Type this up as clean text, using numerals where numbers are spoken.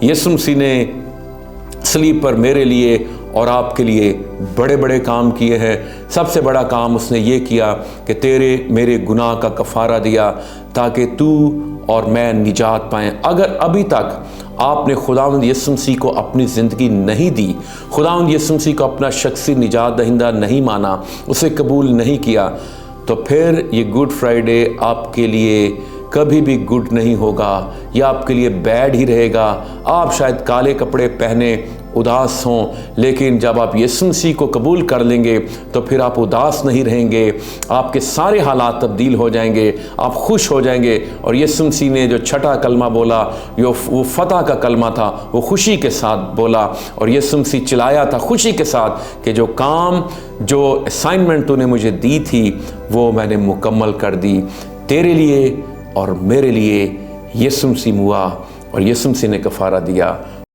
यीशु मसीह ने सलीब पर मेरे लिए और आपके लिए बड़े बड़े काम किए हैं। सबसे बड़ा काम उसने ये किया कि तेरे मेरे गुनाह का कफ़ारा दिया ताकि तू और मैं निजात पाएँ। अगर अभी तक आपने खुदावंद यीशु मसीह को अपनी ज़िंदगी नहीं दी, खुदावंद यीशु मसीह को अपना शख्सी निजात दहिंदा नहीं माना, उसे कबूल नहीं किया, तो फिर ये गुड फ्राइडे आपके लिए कभी भी गुड नहीं होगा, या आपके लिए बैड ही रहेगा। आप शायद काले कपड़े पहने उदास हों, लेकिन जब आप यीशु मसीह को कबूल कर लेंगे तो फिर आप उदास नहीं रहेंगे, आपके सारे हालात तब्दील हो जाएंगे, आप खुश हो जाएंगे। और यीशु मसीह ने जो छठा कलमा बोला वो फ़तह का कलमा था, वो खुशी के साथ बोला, और यीशु मसीह चिल्लाया था खुशी के साथ कि जो काम, जो असाइनमेंट तूने मुझे दी थी वो मैंने मुकम्मल कर दी। तेरे लिए और मेरे लिए यीशु मसीह हुआ और यीशु मसीह ने कफ़ारा दिया।